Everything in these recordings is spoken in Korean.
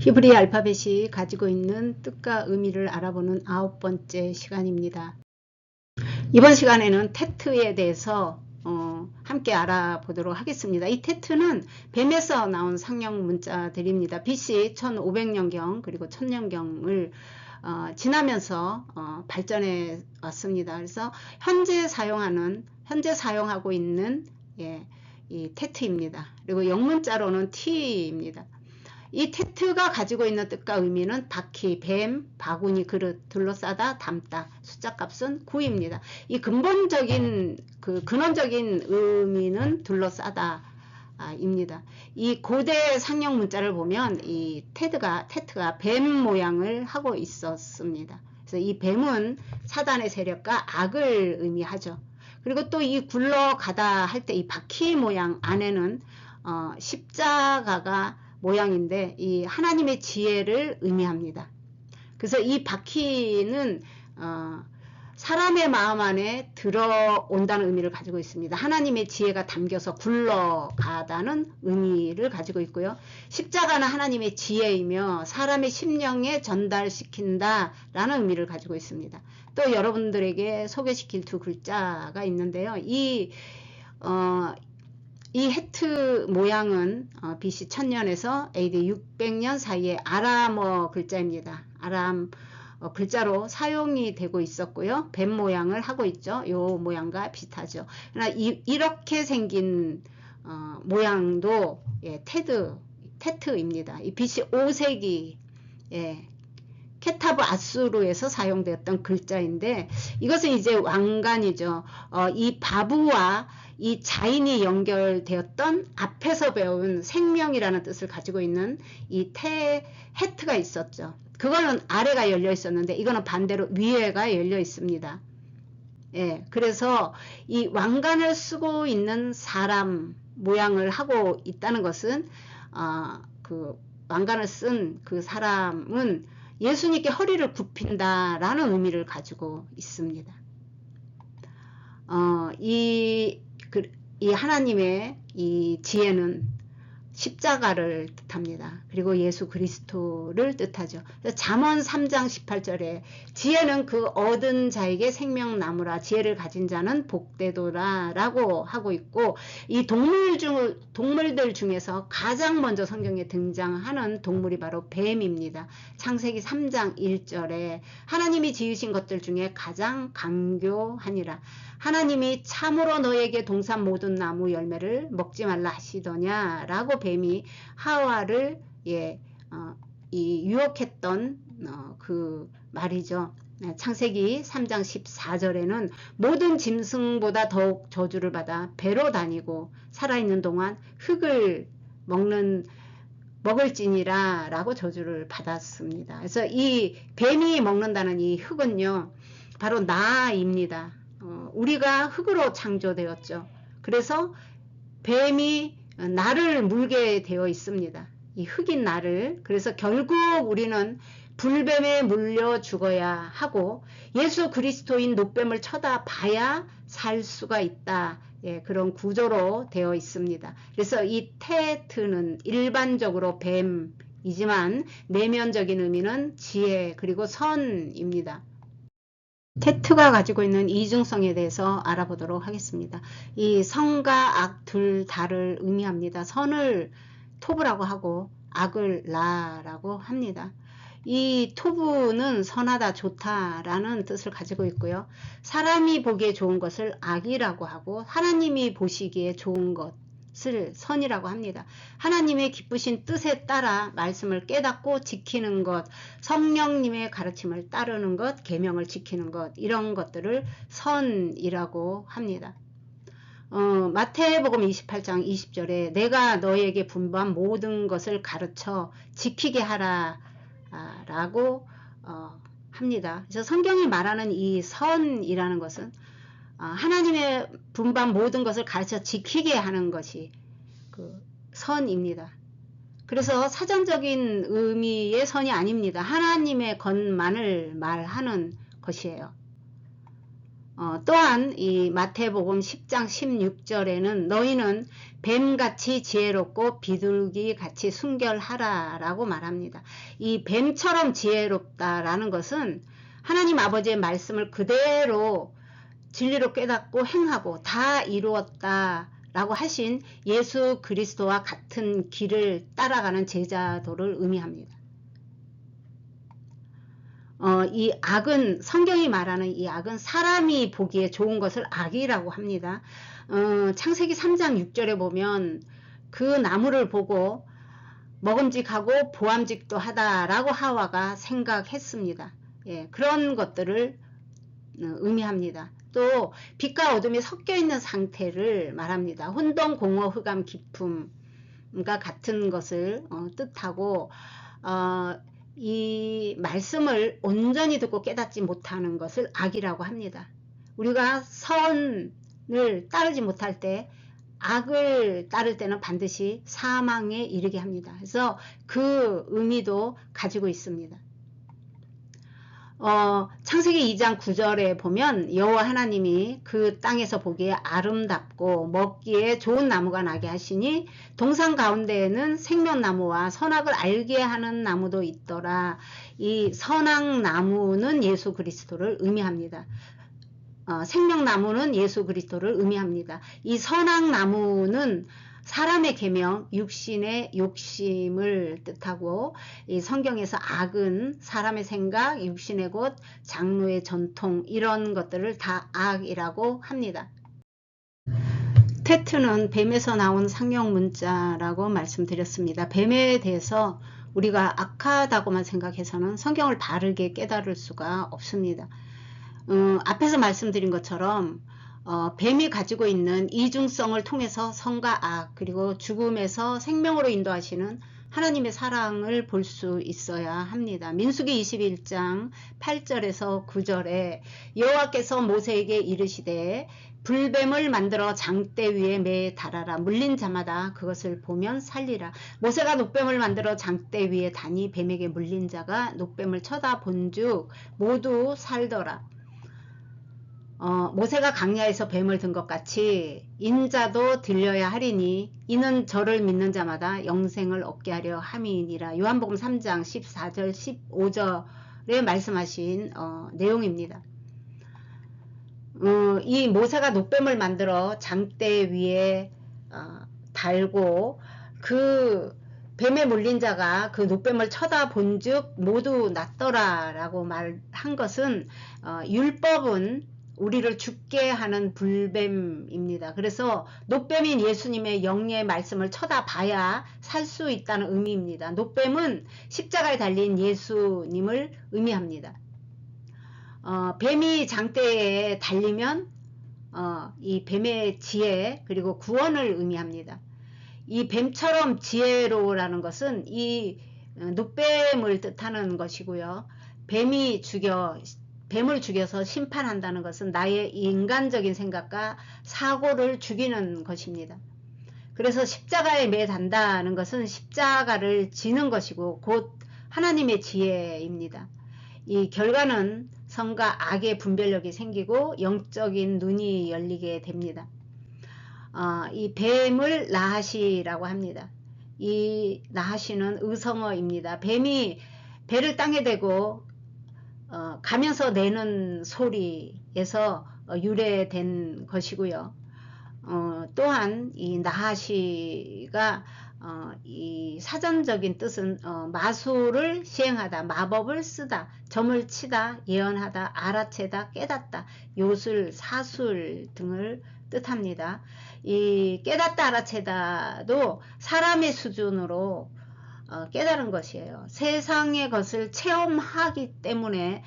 히브리 알파벳이 가지고 있는 뜻과 의미를 알아보는 9번째 시간입니다. 이번 시간에는 테트에 대해서 함께 알아보도록 하겠습니다. 이 테트는 뱀에서 나온 상형 문자들입니다. BC 1500년경 그리고 1000년경을 지나면서 발전해 왔습니다. 그래서 현재 사용하고 있는 이 테트입니다. 그리고 영문자로는 T입니다. 이 테트가 가지고 있는 뜻과 의미는 바퀴, 뱀, 바구니, 그릇, 둘러싸다, 담다, 숫자 값은 9입니다. 이 근본적인 근원적인 의미는 둘러싸다 입니다. 이 고대 상형 문자를 보면 이 테트가 뱀 모양을 하고 있었습니다. 그래서 이 뱀은 사단의 세력과 악을 의미하죠. 그리고 또 이 굴러가다 할 때 이 바퀴 모양 안에는 십자가가 모양인데 이 하나님의 지혜를 의미합니다. 그래서 이 바퀴는 사람의 마음 안에 들어온다는 의미를 가지고 있습니다. 하나님의 지혜가 담겨서 굴러가다는 의미를 가지고 있고요. 십자가는 하나님의 지혜이며 사람의 심령에 전달시킨다 라는 의미를 가지고 있습니다. 또 여러분들에게 소개시킬 두 글자가 있는데요. 이 헤트 모양은 BC 1000년에서 AD 600년 사이에 아람어 글자입니다. 아람 글자로 사용이 되고 있었고요. 뱀 모양을 하고 있죠. 요 모양과 비슷하죠. 그러나 이렇게 생긴 모양도 테트입니다. 이 BC 5세기 케타브 아수르에서 사용되었던 글자인데 이것은 이제 왕관이죠. 이 바브와 이 자인이 연결되었던 앞에서 배운 생명이라는 뜻을 가지고 있는 이 헤트가 있었죠. 그거는 아래가 열려 있었는데 이거는 반대로 위에가 열려 있습니다. 그래서 이 왕관을 쓰고 있는 사람 모양을 하고 있다는 것은 그 왕관을 쓴 그 사람은 예수님께 허리를 굽힌다 라는 의미를 가지고 있습니다. 이 하나님의 이 지혜는 십자가를 뜻합니다. 그리고 예수 그리스도를 뜻하죠. 잠언 3장 18절에 지혜는 그 얻은 자에게 생명나무라 지혜를 가진 자는 복되도다 라고 하고 있고 이 동물들 중에서 가장 먼저 성경에 등장하는 동물이 바로 뱀입니다. 창세기 3장 1절에 하나님이 지으신 것들 중에 가장 강교하니라. 하나님이 참으로 너에게 동산 모든 나무 열매를 먹지 말라 하시더냐 라고 뱀이 하와를 유혹했던 그 말이죠. 창세기 3장 14절에는 모든 짐승보다 더욱 저주를 받아 배로 다니고 살아있는 동안 흙을 먹을지니라 라고 저주를 받았습니다. 그래서 이 뱀이 먹는다는 이 흙은요 바로 나입니다. 우리가 흙으로 창조되었죠. 그래서 뱀이 나를 물게 되어 있습니다. 이 흙인 나를. 그래서 결국 우리는 불뱀에 물려 죽어야 하고 예수 그리스도인 노뱀을 쳐다봐야 살 수가 있다. 그런 구조로 되어 있습니다. 그래서 이 테트는 일반적으로 뱀이지만 내면적인 의미는 지혜 그리고 선입니다. 테트가 가지고 있는 이중성에 대해서 알아보도록 하겠습니다. 이 선과 악 둘 다를 의미합니다. 선을 토브라고 하고 악을 라라고 합니다. 이 토브는 선하다 좋다라는 뜻을 가지고 있고요. 사람이 보기에 좋은 것을 악이라고 하고 하나님이 보시기에 좋은 것을 선이라고 합니다. 하나님의 기쁘신 뜻에 따라 말씀을 깨닫고 지키는 것, 성령님의 가르침을 따르는 것, 계명을 지키는 것, 이런 것들을 선이라고 합니다. 마태복음 28장 20절에 내가 너에게 분부한 모든 것을 가르쳐 지키게 하라 라고 합니다. 그래서 성경이 말하는 이 선이라는 것은 하나님의 분부한 모든 것을 가르쳐 지키게 하는 것이 그 선입니다. 그래서 사전적인 의미의 선이 아닙니다. 하나님의 것만을 말하는 것이에요. 또한 이 마태복음 10장 16절에는 너희는 뱀같이 지혜롭고 비둘기같이 순결하라 라고 말합니다. 이 뱀처럼 지혜롭다라는 것은 하나님 아버지의 말씀을 그대로 진리로 깨닫고 행하고 다 이루었다 라고 하신 예수 그리스도와 같은 길을 따라가는 제자도를 의미합니다. 이 악은, 성경이 말하는 이 악은 사람이 보기에 좋은 것을 악이라고 합니다. 창세기 3장 6절에 보면 그 나무를 보고 먹음직하고 보암직도 하다라고 하와가 생각했습니다. 예, 그런 것들을 의미합니다. 또 빛과 어둠이 섞여 있는 상태를 말합니다. 혼돈, 공허, 흑암, 기품과 같은 것을 뜻하고 이 말씀을 온전히 듣고 깨닫지 못하는 것을 악이라고 합니다. 우리가 선을 따르지 못할 때, 악을 따를 때는 반드시 사망에 이르게 합니다. 그래서 그 의미도 가지고 있습니다. 창세기 2장 9절에 보면 여호와 하나님이 그 땅에서 보기에 아름답고 먹기에 좋은 나무가 나게 하시니 동산 가운데에는 생명나무와 선악을 알게 하는 나무도 있더라. 이 선악나무는 예수 그리스도를 의미합니다. 생명나무는 예수 그리스도를 의미합니다. 이 선악나무는 사람의 계명, 육신의 욕심을 뜻하고, 이 성경에서 악은 사람의 생각, 육신의 곧, 장로의 전통, 이런 것들을 다 악이라고 합니다. 테트는 뱀에서 나온 상형 문자라고 말씀드렸습니다. 뱀에 대해서 우리가 악하다고만 생각해서는 성경을 바르게 깨달을 수가 없습니다. 앞에서 말씀드린 것처럼 뱀이 가지고 있는 이중성을 통해서 선과 악, 그리고 죽음에서 생명으로 인도하시는 하나님의 사랑을 볼 수 있어야 합니다. 민수기 21장 8절에서 9절에 여호와께서 모세에게 이르시되 불뱀을 만들어 장대 위에 매에 달아라. 물린 자마다 그것을 보면 살리라. 모세가 녹뱀을 만들어 장대 위에 다니 뱀에게 물린 자가 녹뱀을 쳐다본즉 모두 살더라. 모세가 광야에서 뱀을 든 것 같이 인자도 들려야 하리니 이는 저를 믿는 자마다 영생을 얻게 하려 함이니라. 요한복음 3장 14절 15절에 말씀하신 내용입니다. 이 모세가 녹뱀을 만들어 장대 위에 달고 그 뱀에 물린 자가 그 녹뱀을 쳐다본 즉 모두 낫더라 라고 말한 것은 율법은 우리를 죽게 하는 불뱀입니다. 그래서 녹뱀인 예수님의 영의 말씀을 쳐다봐야 살 수 있다는 의미입니다. 녹뱀은 십자가에 달린 예수님을 의미합니다. 뱀이 장대에 달리면 이 뱀의 지혜 그리고 구원을 의미합니다. 이 뱀처럼 지혜로우라는 것은 이 녹뱀을 뜻하는 것이고요. 뱀을 죽여서 심판한다는 것은 나의 인간적인 생각과 사고를 죽이는 것입니다. 그래서 십자가에 매 단다는 것은 십자가를 지는 것이고 곧 하나님의 지혜입니다. 이 결과는 선과 악의 분별력이 생기고 영적인 눈이 열리게 됩니다. 이 뱀을 나하시라고 합니다. 이 나하시는 의성어입니다. 뱀이 배를 땅에 대고 가면서 내는 소리에서 유래된 것이고요. 또한 이 나하시가 이 사전적인 뜻은 마술을 시행하다, 마법을 쓰다, 점을 치다, 예언하다, 알아채다, 깨닫다, 요술, 사술 등을 뜻합니다. 이 깨닫다, 알아채다도 사람의 수준으로 깨달은 것이에요. 세상의 것을 체험하기 때문에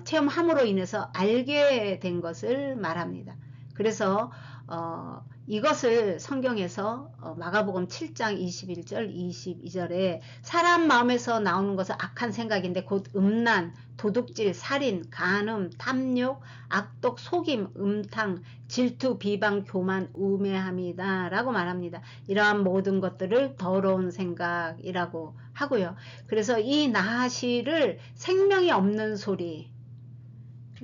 체험함으로 인해서 알게 된 것을 말합니다. 그래서 이것을 성경에서 마가복음 7장 21절 22절에 사람 마음에서 나오는 것은 악한 생각인데 곧 음란, 도둑질, 살인, 간음, 탐욕, 악독, 속임, 음탕, 질투, 비방, 교만, 우매함이다 라고 말합니다. 이러한 모든 것들을 더러운 생각이라고 하고요. 그래서 이 나하시를 생명이 없는 소리,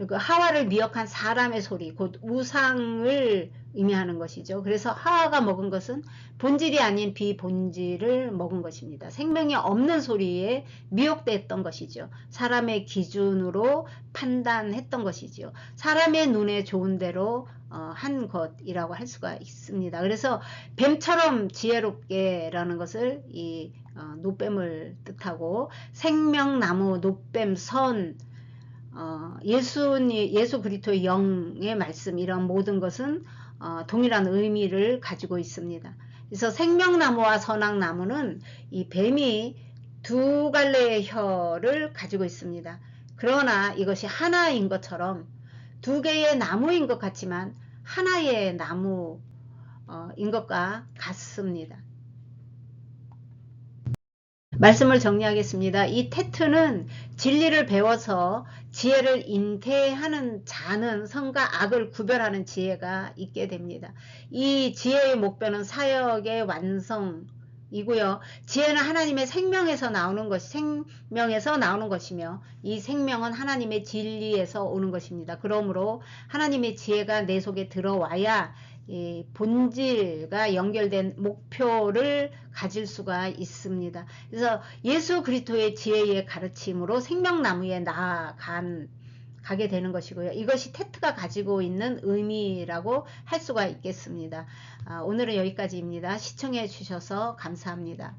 그 하와를 미혹한 사람의 소리, 곧 우상을 의미하는 것이죠. 그래서 하와가 먹은 것은 본질이 아닌 비본질을 먹은 것입니다. 생명이 없는 소리에 미혹됐던 것이죠. 사람의 기준으로 판단했던 것이죠. 사람의 눈에 좋은 대로 한 것이라고 할 수가 있습니다. 그래서 뱀처럼 지혜롭게라는 것을 이 노뱀을 뜻하고, 생명나무, 노뱀, 선, 예수 그리스도의 영의 말씀, 이런 모든 것은 동일한 의미를 가지고 있습니다. 그래서 생명나무와 선악나무는 이 뱀이 두 갈래의 혀를 가지고 있습니다. 그러나 이것이 하나인 것처럼 두 개의 나무인 것 같지만 하나의 나무인 것과 같습니다. 말씀을 정리하겠습니다. 이 테트는 진리를 배워서 지혜를 잉태하는 자는 선과 악을 구별하는 지혜가 있게 됩니다. 이 지혜의 목표는 사역의 완성이고요. 지혜는 하나님의 생명에서 나오는 것이며, 이 생명은 하나님의 진리에서 오는 것입니다. 그러므로 하나님의 지혜가 내 속에 들어와야 이 본질과 연결된 목표를 가질 수가 있습니다. 그래서 예수 그리스도의 지혜의 가르침으로 생명나무에 가게 되는 것이고요. 이것이 테트가 가지고 있는 의미라고 할 수가 있겠습니다. 오늘은 여기까지입니다. 시청해 주셔서 감사합니다.